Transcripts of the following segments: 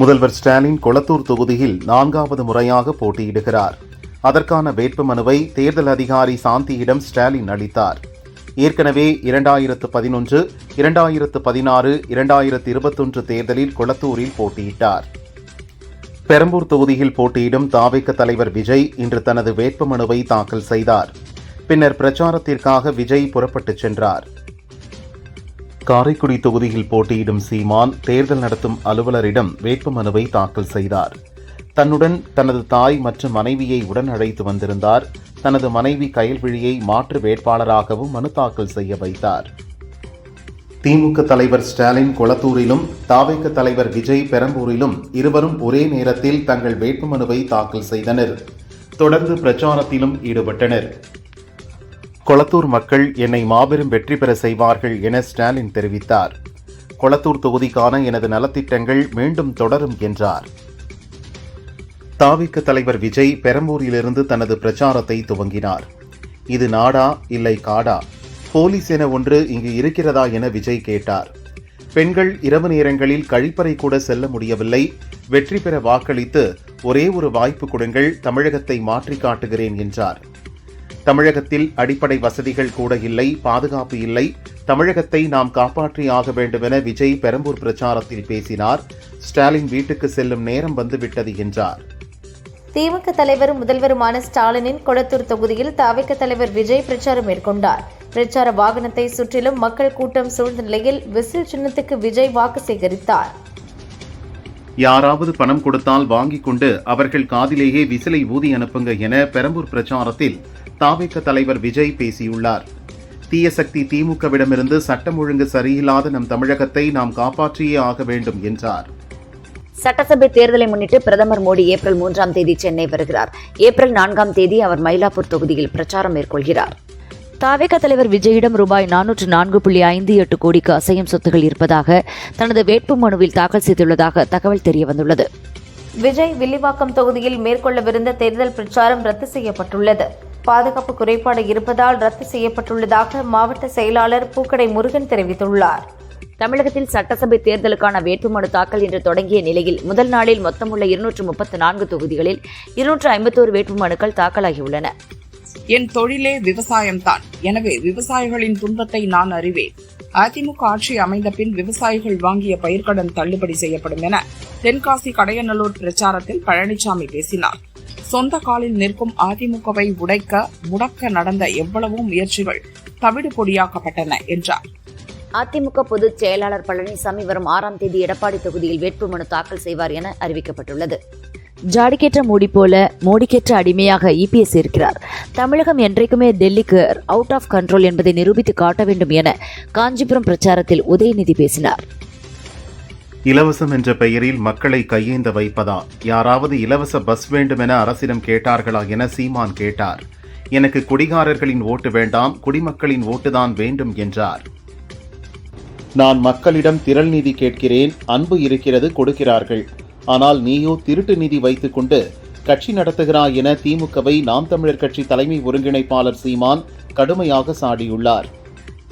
முதல்வர் ஸ்டாலின் கொளத்தூர் தொகுதியில் 4வது முறையாக போட்டியிடுகிறார். அதற்கான வேட்புமனுவை தேர்தல் அதிகாரி சாந்தியிடம் ஸ்டாலின் அளித்தார். ஏற்கனவே 2011, 2016, 2021 தேர்தலில் கொளத்தூரில் போட்டியிட்டார். பெரம்பூர் தொகுதியில் போட்டியிடும் தாவேக தலைவர் விஜய் இன்று தனது வேட்புமனுவை தாக்கல் செய்தார். பின்னர் பிரச்சாரத்திற்காக விஜய் புறப்பட்டுச் சென்றார். காரைக்குடி தொகுதியில் போட்டியிடும் சீமான் தேர்தல் நடத்தும் அலுவலரிடம் வேட்புமனுவை தாக்கல் செய்தார். தன்னுடன் தனது தாய் மற்றும் மனைவியை உடன் அழைத்து வந்திருந்தார். தனது மனைவி கயல்விழியை மாற்று வேட்பாளராகவும் மனு தாக்கல் செய்ய வைத்தார். திமுக தலைவர் ஸ்டாலின் கொளத்தூரிலும் தாவேக தலைவர் விஜய் பெரம்பூரிலும் இருவரும் ஒரே நேரத்தில் தங்கள் வேட்புமனுவை தாக்கல் செய்தனர். தொடர்ந்து பிரச்சாரத்திலும் ஈடுபட்டனர். கொளத்தூர் மக்கள் என்னை மாபெரும் வெற்றி பெற செய்வார்கள் என ஸ்டாலின் தெரிவித்தார். கொளத்தூர் தொகுதிக்கான எனது நலத்திட்டங்கள் மீண்டும் தொடரும் என்றார். தாவேக தலைவர் விஜய் பெரம்பூரிலிருந்து தனது பிரச்சாரத்தை துவங்கினார். இது நாடா இல்லை காடா, போலீஸ் என ஒன்று இங்கு இருக்கிறதா என விஜய் கேட்டார். பெண்கள் இரவு நேரங்களில் கழிப்பறை கூட செல்ல முடியவில்லை. வெற்றி பெற வாக்களித்து ஒரே ஒரு வாய்ப்பு கொடுங்கள், தமிழகத்தை மாற்றி காட்டுகிறேன் என்றார். தமிழகத்தில் அடிப்படை வசதிகள் கூட இல்லை, பாதுகாப்பு இல்லை. தமிழகத்தை நாம் காப்பாற்றியாக வேண்டுமென விஜய் பெரம்பூர் பிரச்சாரத்தில் பேசினார். ஸ்டாலின் வீட்டுக்கு செல்லும் நேரம் வந்துவிட்டது என்றார். திமுக தலைவரும் முதல்வருமான ஸ்டாலினின் கொளத்தூர் தொகுதியில் தாவேக தலைவர் விஜய் பிரச்சாரம் மேற்கொண்டார். பிரச்சார வாகனத்தை சுற்றிலும் மக்கள் கூட்டம் சூழ்ந்த நிலையில் விசில் சின்னத்துக்கு விஜய் வாக்கு சேகரித்தார். யாராவது பணம் கொடுத்தால் வாங்கிக் கொண்டு அவர்கள் காதிலேயே விசிலை ஊதி அனுப்புங்க என பெரம்பூர் பிரச்சாரத்தில் தாவேக தலைவர் விஜய் பேசியுள்ளார். தீய சக்தி திமுகவிடமிருந்து சட்டம் ஒழுங்கு சரியில்லாத நம் தமிழகத்தை நாம் காப்பாற்றியே ஆக வேண்டும் என்றார். சட்டசபை தேர்தலை முன்னிட்டு பிரதமர் மோடி ஏப்ரல் 3ஆம் தேதி சென்னை வருகிறார். ஏப்ரல் 4ஆம் தேதி அவர் மயிலாப்பூர் தொகுதியில் பிரச்சாரம் மேற்கொள்கிறார். தாவேக தலைவர் விஜயிடம் ரூபாய் 404.58 கோடிக்கு அசையும் சொத்துகள் இருப்பதாக தனது வேட்புமனுவில் தாக்கல் செய்துள்ளதாக தகவல் தெரியவந்துள்ளது. விஜய் வில்லிவாக்கம் தொகுதியில் மேற்கொள்ளவிருந்த தேர்தல் பிரச்சாரம் ரத்து செய்யப்பட்டுள்ளது. பாதுகாப்பு குறைபாடு இருப்பதால் ரத்து செய்யப்பட்டுள்ளதாக மாவட்ட செயலாளர் பூக்கடை முருகன் தெரிவித்துள்ளார். தமிழகத்தில் சட்டசபை தேர்தலுக்கான வேட்புமனு தாக்கல் இன்று தொடங்கிய நிலையில் முதல் நாளில் மொத்தமுள்ள 234 தொகுதிகளில் 251 வேட்புமனுக்கள் தாக்கலாகியுள்ளன. என் தொழிலே விவசாயம்தான், எனவே விவசாயிகளின் துன்பத்தை நான் அறிவேன். அதிமுக ஆட்சி அமைந்த பின் விவசாயிகள் வாங்கிய பயிர்க்கடன் தள்ளுபடி செய்யப்படும் என தென்காசி கடையநல்லூர் பிரச்சாரத்தில் பழனிசாமி பேசினார். சொந்த காலில் நிற்கும் அதிமுகவை உடைக்க முடக்க நடந்த எவ்வளவோ முயற்சிகள் தவிடு பொடியாக்கப்பட்டன என்றார். அதிமுக பொதுச் செயலாளர் பழனிசாமி வரும் 6ஆம் தேதி எடப்பாடி தொகுதியில் வேட்புமனு தாக்கல் செய்வார் என அறிவிக்கப்பட்டுள்ளது. ஜாடிக்கேற்ற மோடி போல மோடிக்கேற்ற அடிமையாக இபிஎஸ் இருக்கிறார். தமிழகம் என்றைக்குமே டெல்லிக்கு அவுட் ஆஃப் கண்ட்ரோல் என்பதை நிரூபித்து காட்ட வேண்டும் என காஞ்சிபுரம் பிரச்சாரத்தில் உதயநிதி பேசினார். இலவசம் என்ற பெயரில் மக்களை கையேந்த வைப்பதா? யாராவது இலவச பஸ் வேண்டுமென அரசிடம் கேட்டார்களா என சீமான் கேட்டார். எனக்கு குடிகாரர்களின் ஓட்டு வேண்டாம், குடிமக்களின் ஓட்டுதான் வேண்டும் என்றார். நான் மக்களிடம் திரள் நிதி கேட்கிறேன், அன்பு இருக்கிறது, கொடுக்கிறார்கள். ஆனால் நீயோ திருட்டு நிதி வைத்துக் கொண்டு கட்சி நடத்துகிறாய் என திமுகவை நாம் தமிழர் கட்சி தலைமை ஒருங்கிணைப்பாளர் சீமான் கடுமையாக சாடியுள்ளார்.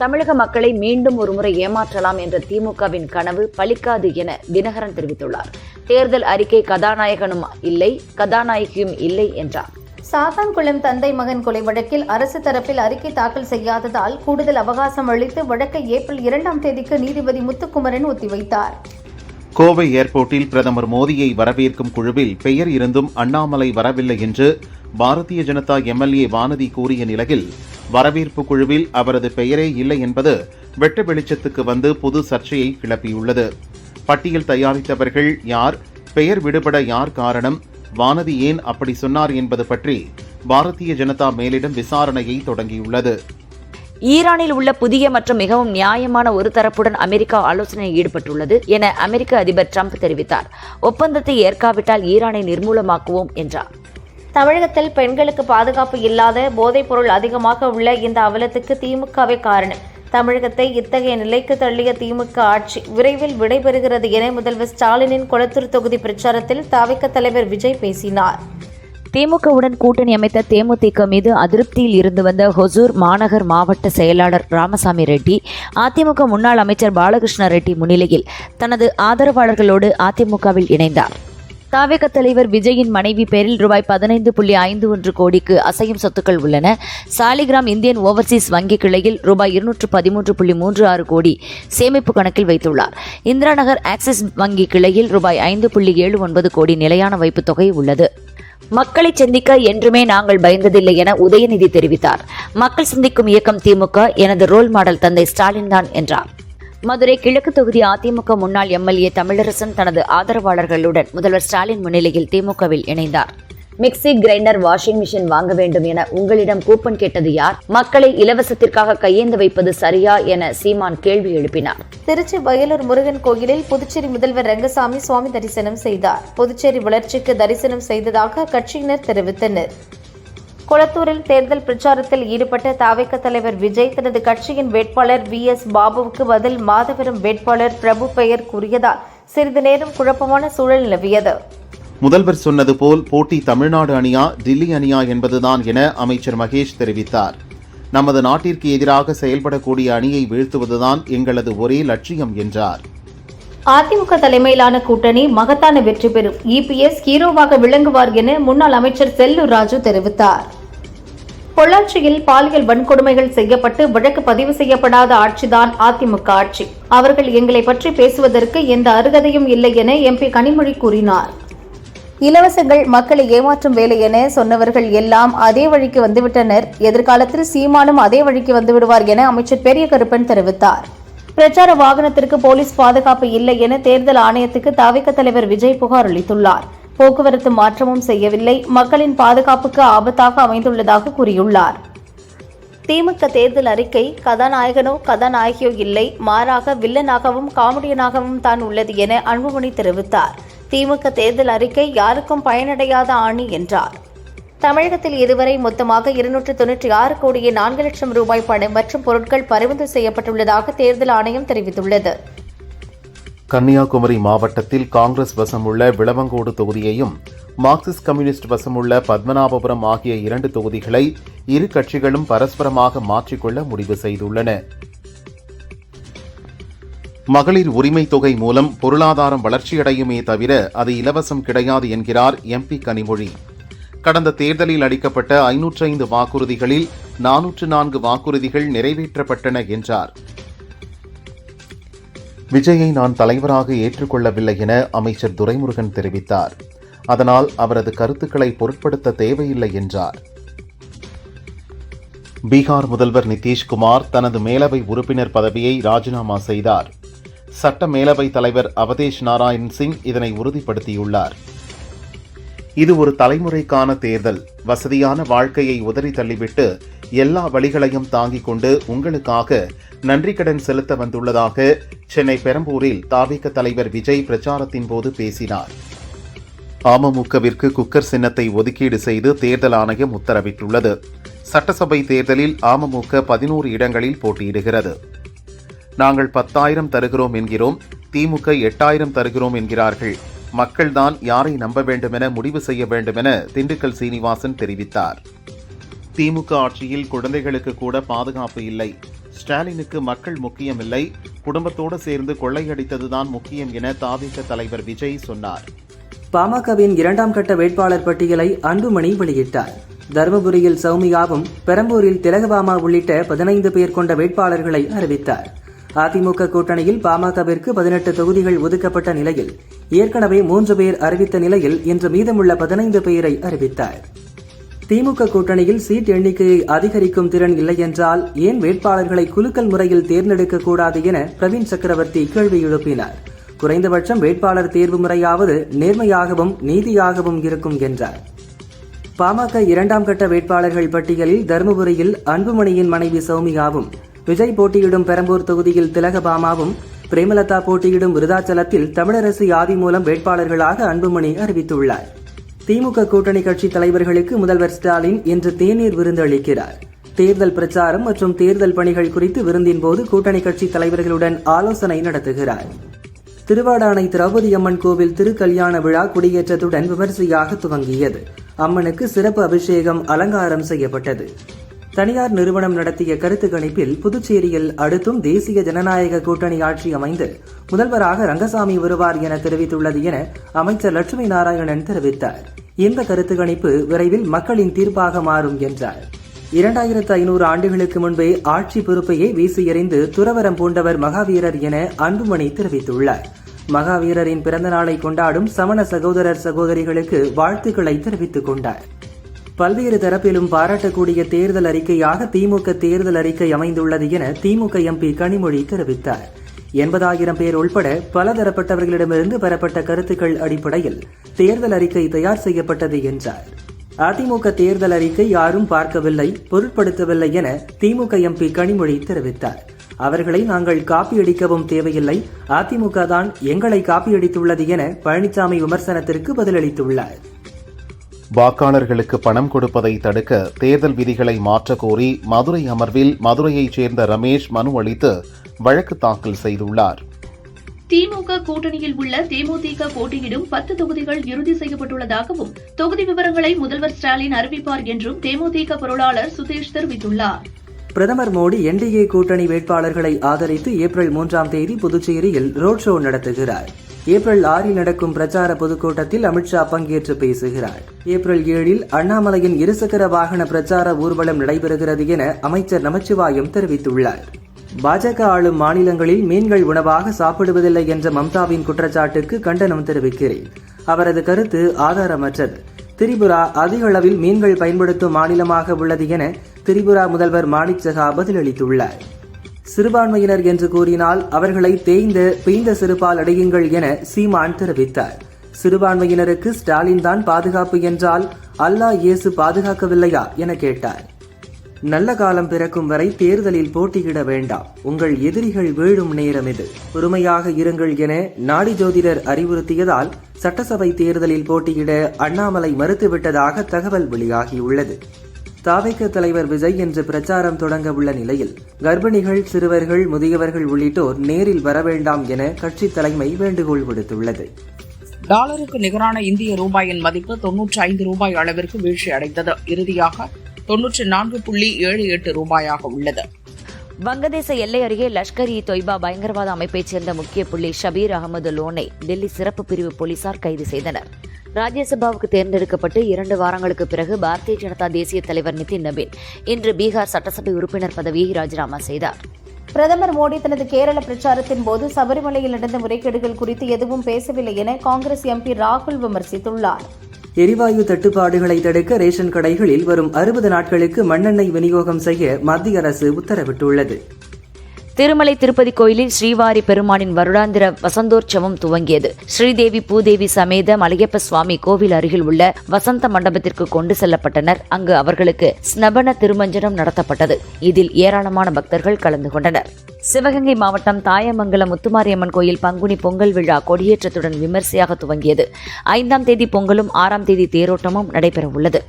தமிழக மக்களை மீண்டும் ஒருமுறை ஏமாற்றலாம் என்ற திமுகவின் கனவு பலிக்காது என தினகரன் தெரிவித்துள்ளார். தேர்தல் அறிக்கை கதாநாயகனும் இல்லை, கதாநாயகியும் இல்லை என்றார். சாத்தான்குளம் தந்தை மகன் கொலை வழக்கில் அரசு தரப்பில் அறிக்கை தாக்கல் செய்யாததால் கூடுதல் அவகாசம் அளித்து வழக்கை ஏப்ரல் 2ஆம் தேதிக்கு நீதிபதி முத்துக்குமரன் ஒத்திவைத்தார். கோவை ஏர்போர்ட்டில் பிரதமர் மோடியை வரவேற்கும் குழுவில் பெயர் இருந்தும் அண்ணாமலை வரவில்லை என்று பாரதிய ஜனதா எம்எல்ஏ வானதி கூறிய நிலையில் வரவேற்பு குழுவில் அவரது பெயரே இல்லை என்பது வெட்ட வெளிச்சத்துக்கு வந்து புது சர்ச்சையை கிளப்பியுள்ளது. பட்டியல் தயாரித்தவர்கள் யார், பெயர் விடுபட யார் காரணம், வானதி ஏன் அப்படி சொன்னார் என்பது பற்றி பாரதிய ஜனதா மேலிடம் விசாரணையை தொடங்கியுள்ளது. ஈரானில் உள்ள புதிய மற்றும் மிகவும் நியாயமான ஒரு தரப்புடன் அமெரிக்கா ஆலோசனையில் ஈடுபட்டுள்ளது என அமெரிக்க அதிபர் டிரம்ப் தெரிவித்தார். ஒப்பந்தத்தை ஏற்காவிட்டால் ஈரானை நிர்மூலமாக்குவோம் என்றார். தமிழகத்தில் பெண்களுக்கு பாதுகாப்பு இல்லாத போதைப் பொருள் அதிகமாக உள்ள இந்த அவலத்துக்கு திமுகவே காரணம். தமிழகத்தை இத்தகைய நிலைக்கு தள்ளிய திமுக ஆட்சி விரைவில் விடைபெறுகிறது என முதல்வர் ஸ்டாலினின் கொளத்தூர் தொகுதி பிரச்சாரத்தில் தாவேக தலைவர் விஜய் பேசினார். திமுகவுடன் கூட்டணி அமைத்த தேமுதிக மீது அதிருப்தியில் இருந்து வந்த ஹொசூர் மாநகர் மாவட்ட செயலாளர் ராமசாமி ரெட்டி அதிமுக முன்னாள் அமைச்சர் பாலகிருஷ்ண ரெட்டி முன்னிலையில் தனது ஆதரவாளர்களோடு அதிமுகவில் இணைந்தார். தாவேக தலைவர் விஜயின் மனைவி பேரில் ரூபாய் 15.51 கோடிக்கு அசையும் சொத்துக்கள் உள்ளன. சாலிகிராம் இந்தியன் ஓவர்சீஸ் வங்கி கிளையில் ரூபாய் 213.36 கோடி சேமிப்பு கணக்கில் வைத்துள்ளார். இந்திரா நகர் ஆக்சிஸ் வங்கி கிளையில் ரூபாய் 5.79 கோடி நிலையான வைப்புத் தொகை உள்ளது. மக்களை சந்திக்க என்றுமே நாங்கள் பயந்ததில்லை என உதயநிதி தெரிவித்தார். மக்கள் சந்திக்கும் இயக்கம் திமுக, எனது ரோல் மாடல் தந்தை ஸ்டாலின் தான் என்றார். மதுரை கிழக்கு தொகுதி அதிமுக முன்னாள் எம்எல்ஏ தமிழரசன் தனது ஆதரவாளர்களுடன் முதல்வர் ஸ்டாலின் முன்னிலையில் திமுகவில் இணைந்தார். மிக்சி, கிரைண்டர், வாஷிங் மிஷின் வாங்க வேண்டும் என உங்களிடம் கூப்பன் கேட்டது யார்? மக்களை இலவசத்திற்காக கையேந்து வைப்பது சரியா என சீமான் கேள்வி எழுப்பினார். திருச்சி வயலூர் முருகன் கோயிலில் புதுச்சேரி முதல்வர் ரங்கசாமி சுவாமி தரிசனம் செய்தார். புதுச்சேரி வளர்ச்சிக்கு தரிசனம் செய்ததாக கட்சியினர் தெரிவித்தனர். கொளத்தூரில் தேர்தல் பிரச்சாரத்தில் ஈடுபட்ட தாவேக தலைவர் விஜய் தனது கட்சியின் வேட்பாளர் VS பாபுவுக்கு பதில் மாதவரம் வேட்பாளர் பிரபு பெயர் கூறியதால் சிறிது நேரம் குழப்பமான சூழல் நிலவியது. முதல்வர் சொன்னது போல் போட்டி தமிழ்நாடு அணியா டில்லி அணியா என்பதுதான் என அமைச்சர் மகேஷ் தெரிவித்தார். நமது நாட்டிற்கு எதிராக செயல்படக்கூடிய அணியை வீழ்த்துவதுதான் எங்களது ஒரே லட்சியம் என்றார். அதிமுக தலைமையிலான கூட்டணி மகத்தான வெற்றி பெறும். EPS ஹீரோவாக விளங்குவார் என முன்னாள் அமைச்சர் செல்லூர் ராஜு தெரிவித்தார். பொள்ளாச்சியில் பாலியல் வன்கொடுமைகள் செய்யப்பட்டு வழக்கு பதிவு செய்யப்படாத ஆட்சிதான் அதிமுக ஆட்சி. அவர்கள் எங்களை பற்றி பேசுவதற்கு எந்த அருகதையும் இல்லை என MP கனிமொழி கூறினார். இலவசங்கள் மக்களை ஏமாற்றும் வேலை என சொன்னவர்கள் எல்லாம் அதே வழிக்கு வந்துவிட்டனர். எதிர்காலத்தில் சீமானும் அதே வழிக்கு வந்துவிடுவார் என அமைச்சர் பெரிய கருப்பன் தெரிவித்தார். பிரச்சார வாகனத்திற்கு போலீஸ் பாதுகாப்பு இல்லை என தேர்தல் ஆணையத்துக்கு தாவேக தலைவர் விஜய் புகார் அளித்துள்ளார். போக்குவரத்து மாற்றமும் செய்யவில்லை, மக்களின் பாதுகாப்புக்கு ஆபத்தாக அமைந்துள்ளதாக கூறியுள்ளார். திமுக தேர்தல் அறிக்கை கதாநாயகனோ கதாநாயகியோ இல்லை, மாறாக வில்லனாகவும் காமெடியனாகவும் தான் உள்ளது என அன்புமணி தெரிவித்தார். திமுக தேர்தல் அறிக்கை யாருக்கும் பயனடையாத ஆணி என்றார். தமிழகத்தில் இதுவரை மொத்தமாக 296 கோடியே 4 லட்சம் ரூபாய் பணம் மற்றும் பொருட்கள் பறிமுதல் செய்யப்பட்டுள்ளதாக தேர்தல் ஆணையம் தெரிவித்துள்ளது. கன்னியாகுமரி மாவட்டத்தில் காங்கிரஸ் வசமுள்ள விளவங்கோடு தொகுதியையும் மார்க்சிஸ்ட் கம்யூனிஸ்ட் வசமுள்ள பத்மநாபபுரம் ஆகிய 2 தொகுதிகளை இரு கட்சிகளும் பரஸ்பரமாக மாற்றிக்கொள்ள முடிவு செய்துள்ளன. மகளிர் உரிமை தொகை மூலம் பொருளாதாரம் வளர்ச்சியடையுமே தவிர அது இலவசம் கிடையாது என்கிறார் MP கனிமொழி. கடந்த தேர்தலில் அளிக்கப்பட்ட 505 வாக்குறுதிகளில் 404 வாக்குறுதிகள் நிறைவேற்றப்பட்டன என்றார். விஜயை நான் தலைவராக ஏற்றுக்கொள்ளவில்லை என அமைச்சர் துரைமுருகன் தெரிவித்தார். அதனால் அவரது கருத்துக்களை பொருட்படுத்த தேவையில்லை என்றார். பீகார் முதல்வர் நிதிஷ்குமார் தனது மேலவை உறுப்பினர் பதவியை ராஜினாமா செய்தார். சட்ட மேலவை தலைவர் அவதேஷ் நாராயண் சிங் இதனை உறுதிப்படுத்தியுள்ளார். இது ஒரு தலைமுறைக்கான தேர்தல். வசதியான வாழ்க்கையை உதறி தள்ளிவிட்டு எல்லா வழிகளையும் தாங்கிக் கொண்டு உங்களுக்காக நன்றிக்கடன் செலுத்த வந்துள்ளதாக சென்னை பெரம்பூரில் தாவேக தலைவர் விஜய் பிரச்சாரத்தின் போது பேசினார். அமமுகவிற்கு குக்கர் சின்னத்தை ஒதுக்கீடு செய்து தேர்தல் ஆணையம் உத்தரவிட்டுள்ளது. சட்டசபை தேர்தலில் அமமுக 11 இடங்களில் போட்டியிடுகிறது. நாங்கள் 10,000 தருகிறோம் என்கிறோம், திமுக 8,000 தருகிறோம் என்கிறார்கள். மக்கள்தான் யாரை நம்ப வேண்டுமென முடிவு செய்ய வேண்டுமென திண்டுக்கல் சீனிவாசன் தெரிவித்தார். திமுக ஆட்சியில் குழந்தைகளுக்கு கூட பாதுகாப்பு இல்லை. ஸ்டாலினுக்கு மக்கள் முக்கியமில்லை, குடும்பத்தோடு சேர்ந்து கொள்ளையடித்ததுதான் முக்கியம் என தாவேக தலைவர் விஜய் சொன்னார். பாமகவின் 2ஆம் கட்ட வேட்பாளர் பட்டியலை அன்புமணி வெளியிட்டார். தருமபுரியில் சௌமியாவும், பெரம்பூரில் திலகபாமா உள்ளிட்ட 15 பேர் கொண்ட வேட்பாளர்களை அறிவித்தார். அதிமுக கூட்டணியில் பாமகவிற்கு 18 தொகுதிகள் ஒதுக்கப்பட்ட நிலையில் ஏற்கனவே 3 பேர் அறிவித்த நிலையில் இன்று மீதமுள்ள 15 பேரை அறிவித்தார். திமுக கூட்டணியில் சீட் எண்ணிக்கையை அதிகரிக்கும் திறன் இல்லை என்றால் ஏன் வேட்பாளர்களை குலுக்கல் முறையில் தேர்ந்தெடுக்கக்கூடாது என பிரவீன் சக்கரவர்த்தி கேள்வி எழுப்பினார். குறைந்தபட்சம் வேட்பாளர் தேர்வு முறையாவது நேர்மையாகவும் நீதியாகவும் இருக்கும் என்றார். பாமக 2ஆம் கட்ட வேட்பாளர்கள் பட்டியலில் தருமபுரியில் அன்புமணியின் மனைவி சௌமியாவும், விஜய் போட்டியிடும் பெரம்பூர் தொகுதியில் திலகபாமாவும், பிரேமலதா போட்டியிடும் விருதாச்சலத்தில் தமிழரசு ஆதி மூலம் வேட்பாளர்களாக அன்புமணி அறிவித்துள்ளார். திமுக கூட்டணி கட்சி தலைவர்களுக்கு முதல்வர் ஸ்டாலின் இன்று தேநீர் விருந்து அளிக்கிறார். தேர்தல் பிரச்சாரம் மற்றும் தேர்தல் பணிகள் குறித்து விருந்தின் போது கூட்டணி கட்சி தலைவர்களுடன் ஆலோசனை நடத்துகிறார். திருவாடானை திரௌபதி அம்மன் கோவில் திருக்கல்யாண விழா கொடியேற்றத்துடன் விமரிசையாக துவங்கியது. அம்மனுக்கு சிறப்பு அபிஷேகம் அலங்காரம் செய்யப்பட்டது. தனியார் நிறுவனம் நடத்திய கருத்து கணிப்பில் புதுச்சேரியில் அடுத்தும் தேசிய ஜனநாயக கூட்டணி ஆட்சி அமைந்து முதல்வராக ரங்கசாமி வருவார் என தெரிவித்துள்ளது என அமைச்சர் லட்சுமி நாராயணன் தெரிவித்தார். இந்த கருத்து கணிப்பு விரைவில் மக்களின் தீர்ப்பாக மாறும் என்றார். 2500 ஆண்டுகளுக்கு முன்பே ஆட்சி பொறுப்பையே வீசி எறிந்து துறவரம் பூண்டவர் மகாவீரர் என அன்புமணி தெரிவித்துள்ளார். மகாவீரரின் பிறந்த நாளை கொண்டாடும் சமண சகோதரர் சகோதரிகளுக்கு வாழ்த்துக்களை தெரிவித்துக் கொண்டார். பல்வேறு தரப்பிலும் பாராட்டக்கூடிய தேர்தல் அறிக்கையாக திமுக தேர்தல் அறிக்கை அமைந்துள்ளது என திமுக எம்பி கனிமொழி தெரிவித்தார். 80,000 பேர் உள்பட பலதரப்பட்டவர்களிடமிருந்து பெறப்பட்ட கருத்துக்கள் அடிப்படையில் தேர்தல் அறிக்கை தயார் செய்யப்பட்டது என்றார். அதிமுக தேர்தல் அறிக்கை யாரும் பார்க்கவில்லை, பொருட்படுத்தவில்லை என திமுக எம்பி கனிமொழி தெரிவித்தார். அவர்களை நாங்கள் காப்பியடிக்கவும் தேவையில்லை, அதிமுக தான் எங்களை காப்பியடித்துள்ளது என பழனிசாமி விமர்சனத்திற்கு பதிலளித்துள்ளார். வாக்காளர்களுக்கு பணம் கொடுப்பதை தடுக்க தேர்தல் விதிகளை மாற்றக் கோரி மதுரை அமர்வில் மதுரையைச் சேர்ந்த ரமேஷ் மனு அளித்து வழக்கு தாக்கல் செய்துள்ளார். திமுக கூட்டணியில் உள்ள தேமுதிக போட்டியிடும் 10 தொகுதிகள் இறுதி செய்யப்பட்டுள்ளதாகவும் தொகுதி விவரங்களை முதல்வர் ஸ்டாலின் அறிவிப்பார் என்றும் தேமுதிக பொருளாளர் சுதேஷ் தெரிவித்துள்ளார். பிரதமர் மோடி என்டிஏ கூட்டணி வேட்பாளர்களை ஆதரித்து ஏப்ரல் 3ஆம் தேதி புதுச்சேரியில் ரோட் ஷோ நடத்துகிறார். ஏப்ரல் 6 நடக்கும் பிரச்சார பொதுக்கூட்டத்தில் அமித்ஷா பங்கேற்று பேசுகிறார். ஏப்ரல் 7 அண்ணாமலையின் இருசக்கர வாகன பிரச்சார ஊர்வலம் நடைபெறுகிறது என அமைச்சர் நமச்சிவாயம் தெரிவித்துள்ளார். பாஜக ஆளும் மாநிலங்களில் மீன்கள் உணவாக சாப்பிடுவதில்லை என்ற மம்தாவின் குற்றச்சாட்டுக்கு கண்டனம் தெரிவிக்கிறேன். அவரது கருத்து ஆதாரமற்றது. திரிபுரா அதிக அளவில் மீன்கள் பயன்படுத்தும் மாநிலமாக உள்ளது என திரிபுரா முதல்வர் மாணிக் சஹா பதிலளித்துள்ளார். சிறுபான்மையினர் என்று கூறினால் அவர்களை பீய்ந்த செருப்பால் அடையுங்கள் என சீமான் தெரிவித்தார். சிறுபான்மையினருக்கு ஸ்டாலின் தான் பாதுகாப்பு என்றால் அல்லாஹ் இயேசு பாதுகாக்கவில்லையா என கேட்டார். நல்ல காலம் பிறக்கும் வரை தேர்தலில் போட்டியிட வேண்டாம், உங்கள் எதிரிகள் வீழும் நேரம் இது, பொறுமையாக இருங்கள் என நாடி ஜோதிடர் அறிவுறுத்தியதால் சட்டசபை தேர்தலில் போட்டியிட அண்ணாமலை மறுத்துவிட்டதாக தகவல் வெளியாகியுள்ளது. தாவேக தலைவர் விஜய் என்று பிரச்சாரம் தொடங்க உள்ள நிலையில் கர்ப்பிணிகள், சிறுவர்கள், முதியவர்கள் உள்ளிட்டோர் நேரில் வர வேண்டாம் என கட்சி தலைமை வேண்டுகோள் விடுத்துள்ளது. டாலருக்கு நிகரான இந்திய ரூபாயின் மதிப்பு 95 ரூபாய் அளவிற்கு வீழ்ச்சி அடைந்தது. இறுதியாக 94.78 ரூபாயாக உள்ளது. வங்கதேச எல்லை அருகே லஷ்கர் இ தொய்பா பயங்கரவாத அமைப்பைச் சேர்ந்த முக்கிய புள்ளி ஷபீர் அகமது லோனை டெல்லி சிறப்பு பிரிவு போலீசார் கைது செய்தனர். ராஜ்யசபாவுக்கு தேர்ந்தெடுக்கப்பட்டு 2 வாரங்களுக்கு பிறகு பாரதிய ஜனதா தேசிய தலைவர் நிதின் நபீன் இன்று பீகார் சட்டசபை உறுப்பினர் பதவியை ராஜினாமா செய்தார். பிரதமர் மோடி தனது கேரள பிரச்சாரத்தின் போது சபரிமலையில் நடந்த முறைகேடுகள் குறித்து எதுவும் பேசவில்லை என காங்கிரஸ் எம்பி ராகுல் விமர்சித்துள்ளார். எரிவாயு தட்டுப்பாடுகளை தடுக்க ரேஷன் கடைகளில் வரும் 60 நாட்களுக்கு மண்ணெண்ணெய் விநியோகம் செய்ய மத்திய அரசு உத்தரவிட்டுள்ளது. திருமலை திருப்பதி கோயிலில் ஸ்ரீவாரி பெருமானின் வருடாந்திர வசந்தோற்சவம் துவங்கியது. ஸ்ரீதேவி பூதேவி சமேத மலையப்ப சுவாமி கோவில் அருகில் உள்ள வசந்த மண்டபத்திற்கு கொண்டு செல்லப்பட்டனர். அங்கு அவர்களுக்கு ஸ்நபன திருமஞ்சனம் நடத்தப்பட்டது. இதில் ஏராளமான பக்தர்கள் கலந்து கொண்டனர். சிவகங்கை மாவட்டம் தாயமங்கலம் முத்துமாரியம்மன் கோயில் பங்குனி பொங்கல் விழா கொடியேற்றத்துடன் விமர்சையாக துவங்கியது. 5ஆம் தேதி பொங்கலும் 6ஆம் தேதி தேரோட்டமும் நடைபெறவுள்ளது.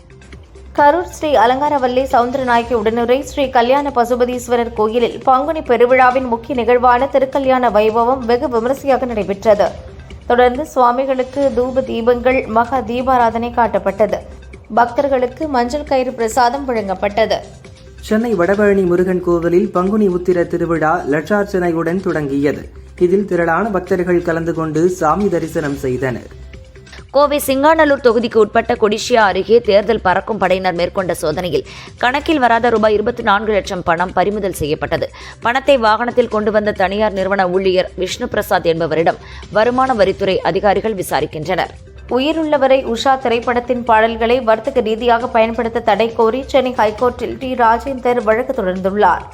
கரூர் ஸ்ரீ அலங்காரவல்லி சவுந்தரநாயகி உடனுரை ஸ்ரீ கல்யாண பசுபதீஸ்வரர் கோயிலில் பங்குனி பெருவிழாவின் முக்கிய நிகழ்வான திருக்கல்யாண வைபவம் வெகு விமரிசையாக நடைபெற்றது. தொடர்ந்து சுவாமிகளுக்கு தூப தீபங்கள், மகா தீபாராதனை காட்டப்பட்டது. பக்தர்களுக்கு மஞ்சள் கயிறு பிரசாதம் வழங்கப்பட்டது. சென்னை வடபழனி முருகன் கோவிலில் பங்குனி உத்திர திருவிழா லட்சார்ச்சனையுடன் தொடங்கியது. இதில் திரளான பக்தர்கள் கலந்து கொண்டு சாமி தரிசனம் செய்தனர். கோவை சிங்காநல்லூர் தொகுதிக்கு உட்பட்ட கொடிஷியா அருகே தேர்தல் பறக்கும் படையினர் மேற்கொண்ட சோதனையில் கணக்கில் வராத ரூபாய் 24 லட்சம் பணம் பறிமுதல் செய்யப்பட்டது. பணத்தை வாகனத்தில் கொண்டு வந்த தனியார் நிறுவன ஊழியர் விஷ்ணு பிரசாத் என்பவரிடம் வருமான வரித்துறை அதிகாரிகள் விசாரிக்கின்றனர். உயிருள்ளவரை உஷா திரைப்படத்தின் பாடல்களை வர்த்தக ரீதியாக பயன்படுத்த தடை கோரி சென்னை ஹைகோர்ட்டில் டி. ராஜேந்தர் வழக்கு தொடர்ந்துள்ளார்.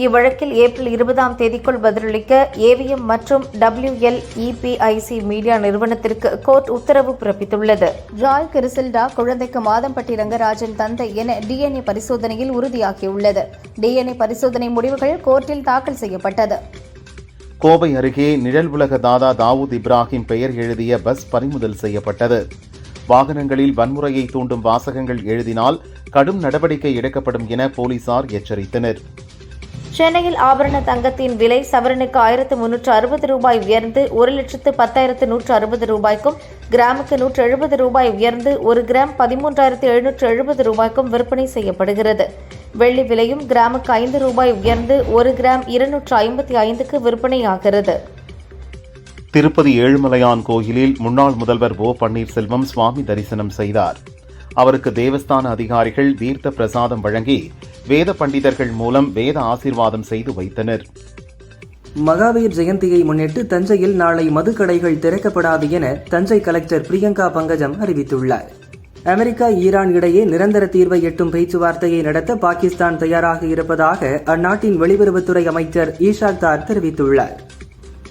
இவ்வழக்கில் ஏப்ரல் 20ஆம் தேதிக்குள் பதிலளிக்க ஏவிஎம் மற்றும் WLEPIC மீடியா நிறுவனத்திற்கு கோர்ட் உத்தரவு பிறப்பித்துள்ளது. ஜாய் கிறிசில்டா குழந்தைக்கு மாதம்பட்டி ரங்கராஜன் தந்தை என DNA பரிசோதனையில் உறுதியாகியுள்ளது. DNA பரிசோதனை முடிவுகள் கோர்ட்டில் தாக்கல் செய்யப்பட்டது. கோவை அருகே நிழல் உலக தாதா தாவூத் இப்ராஹிம் பெயர் எழுதிய பஸ் பறிமுதல் செய்யப்பட்டது. வாகனங்களில் வன்முறையை தூண்டும் வாசகங்கள் எழுதினால் கடும் நடவடிக்கை எடுக்கப்படும் என போலீசார் எச்சரித்தனர். சென்னையில் ஆபரண தங்கத்தின் விலை சவரனுக்கு 1360 ரூபாய் உயர்ந்து 1,10,160 ரூபாய்க்கும், கிராமுக்கு 170 ரூபாய் உயர்ந்து 1 கிராம் 13,770 ரூபாய்க்கும் விற்பனை செய்யப்படுகிறது. வெள்ளி விலையும் கிராமுக்கு 5 ரூபாய் உயர்ந்து 1 கிராம் 255க்கு விற்பனையாகிறது. திருப்பதி ஏழுமலையான் கோயிலில் முன்னாள் முதல்வர் ஓ பன்னீர்செல்வம் சுவாமி தரிசனம் செய்தார். அவருக்கு தேவஸ்தான அதிகாரிகள் தீர்த்த பிரசாதம் வழங்கி வேத பண்டிதர்கள் மூலம் வேத ஆசீர்வாதம் செய்து வைத்தனர். மகாவீர் ஜெயந்தியை முன்னிட்டு தஞ்சையில் நாளை மதுக்கடைகள் திறக்கப்படாது என தஞ்சை கலெக்டர் பிரியங்கா பங்கஜம் அறிவித்துள்ளார். அமெரிக்கா ஈரான் இடையே நிரந்தர தீர்வை எட்டும் பேச்சுவார்த்தையை நடத்த பாகிஸ்தான் தயாராக இருப்பதாக அந்நாட்டின் வெளியுறவுத்துறை அமைச்சர் ஈஷாக் தார் தெரிவித்துள்ளார்.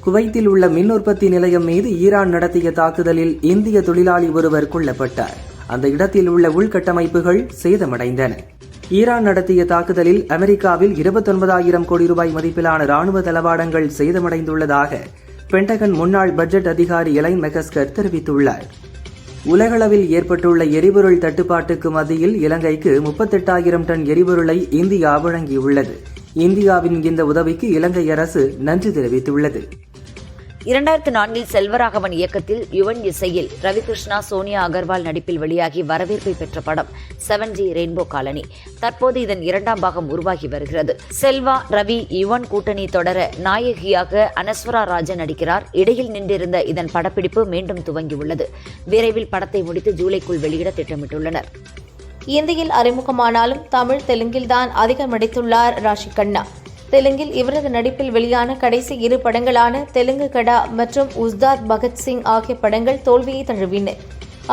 குவைத்தில் உள்ள மின் உற்பத்தி நிலையம் மீது ஈரான் நடத்திய தாக்குதலில் இந்திய தொழிலாளி ஒருவர் கொல்லப்பட்டார். அந்த இடத்தில் உள்ள உள்கட்டமைப்புகள் சேதமடைந்தன. ஈரான் நடத்திய தாக்குதலில் அமெரிக்காவில் 29,000 கோடி ரூபாய் மதிப்பிலான ராணுவ தளவாடங்கள் சேதமடைந்துள்ளதாக பென்டகன் முன்னாள் பட்ஜெட் அதிகாரி எலைன் மெக்கஸ்கர் தெரிவித்துள்ளார். உலகளவில் ஏற்பட்டுள்ள எரிபொருள் தட்டுப்பாட்டுக்கு மத்தியில் இலங்கைக்கு 38,000 டன் எரிபொருளை இந்தியா வழங்கியுள்ளது. இந்தியாவின் இந்த உதவிக்கு இலங்கை அரசு நன்றி தெரிவித்துள்ளது. 2004 செல்வராகவன் இயக்கத்தில் யுவன் இசையில் ரவிகிருஷ்ணா, சோனியா அகர்வால் நடிப்பில் வெளியாகி வரவேற்பை பெற்ற படம் 7G ரெயின்போ காலனி. தற்போது இதன் 2ஆம் பாகம் உருவாகி வருகிறது. செல்வா, ரவி, யுவன் கூட்டணி தொடர நாயகியாக அனஸ்வரா ராஜன் நடிக்கிறார். இடையில் நின்றிருந்த இதன் படப்பிடிப்பு மீண்டும் துவங்கியுள்ளது. விரைவில் படத்தை முடித்து ஜூலைக்குள் வெளியிட திட்டமிட்டுள்ளனர். இந்தியில் அறிமுகமானாலும் தமிழ், தெலுங்கில்தான் அதிகம் நடித்துள்ளார் ராஷி கண்ணா. தெலுங்கில் இவரது நடிப்பில் வெளியான கடைசி 2 படங்களான தெலுங்கு கடா மற்றும் உஸ்தாத் பகத்சிங் ஆகிய படங்கள் தோல்வியை தழுவின.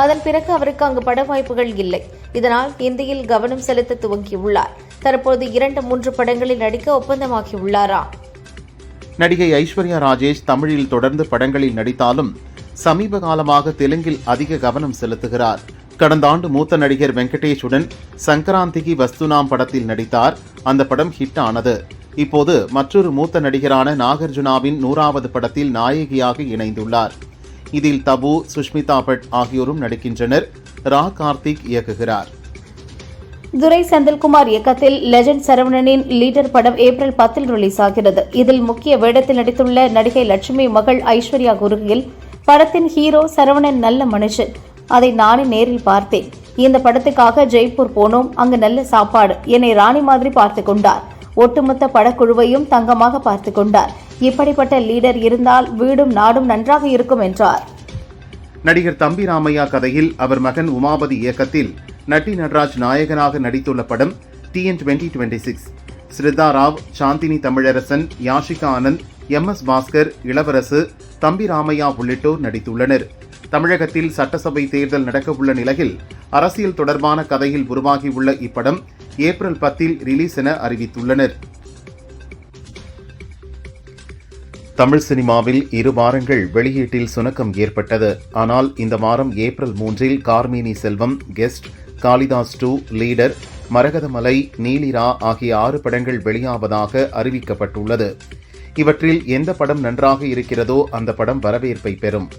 அதன் பிறகு அவருக்கு அங்கு பட வாய்ப்புகள் இல்லை. இதனால் இந்தியில் கவனம் செலுத்த துவங்கியுள்ளார். தற்போது 2-3 படங்களில் நடிக்க ஒப்பந்தமாகியுள்ளாராம். நடிகை ஐஸ்வர்யா ராஜேஷ் தமிழில் தொடர்ந்து படங்களில் நடித்தாலும் சமீப காலமாக தெலுங்கில் அதிக கவனம் செலுத்துகிறார். கடந்த ஆண்டு மூத்த நடிகர் வெங்கடேஷுடன் சங்கராந்திகி வஸ்துனாம் படத்தில் நடித்தார். அந்த படம் ஹிட் ஆனது. இப்போது மற்றொரு மூத்த நடிகரான நாகார்ஜுனாவின் 100வது படத்தில் நாயகியாக இணைந்துள்ளார். இதில் தபு, சுஷ்மிதா பட் ஆகியோரும் நடிக்கின்றனர். ரா கார்த்திக் இயக்குகிறார். துரை செந்தில்குமார் இயக்கத்தில் லெஜண்ட் சரவணனின் லீடர் படம் ஏப்ரல் 10 ரிலீஸ் ஆகிறது. இதில் முக்கிய வேடத்தில் நடித்துள்ள நடிகை லட்சுமி மகள் ஐஸ்வர்யா கூறுகையில், படத்தின் ஹீரோ சரவணன் நல்ல மனுஷன். அதை நானே நேரில் பார்த்தேன். இந்த படத்துக்காக ஜெய்ப்பூர் போனோம். அங்கு நல்ல சாப்பாடு. என்னை ராணி மாதிரி பார்த்து கொண்டார். ஒட்டுமொத்த படக்குழுவையும் தங்கமாக பார்த்து கொண்டார். இப்படிப்பட்ட லீடர் இருந்தால் வீடும் நாடும் நன்றாக இருக்கும் என்றார். நடிகர் தம்பி ராமையா கதையில் அவர் மகன் உமாபதி இயக்கத்தில் நட்டி நடராஜ் நாயகனாக நடித்துள்ள படம் TN 2026. ஸ்ரிதா ராவ், சாந்தினி தமிழரசன், யாஷிகா ஆனந்த், MS பாஸ்கர், இளவரசு, தம்பி ராமையா உள்ளிட்டோர் நடித்துள்ளனர். தமிழகத்தில் சட்டசபை தேர்தல் நடக்கவுள்ள நிலையில் அரசியல் தொடர்பான கதையில் உருவாகியுள்ள இப்படம் ஏப்ரல் 10 ரிலீஸ் என அறிவித்துள்ளனர். தமிழ் சினிமாவில் 2 வாரங்கள் வெளியீட்டில் சுணக்கம் ஏற்பட்டது. ஆனால் இந்த வாரம் ஏப்ரல் 3 கார்மேனி செல்வம், கெஸ்ட், காளிதாஸ் 2, லீடர், மரகதமலை, நீலிரா ஆகிய 6 படங்கள் வெளியாவதாக அறிவிக்கப்பட்டுள்ளது. இவற்றில் எந்த படம் நன்றாக இருக்கிறதோ அந்த படம் வரவேற்பை பெறும்.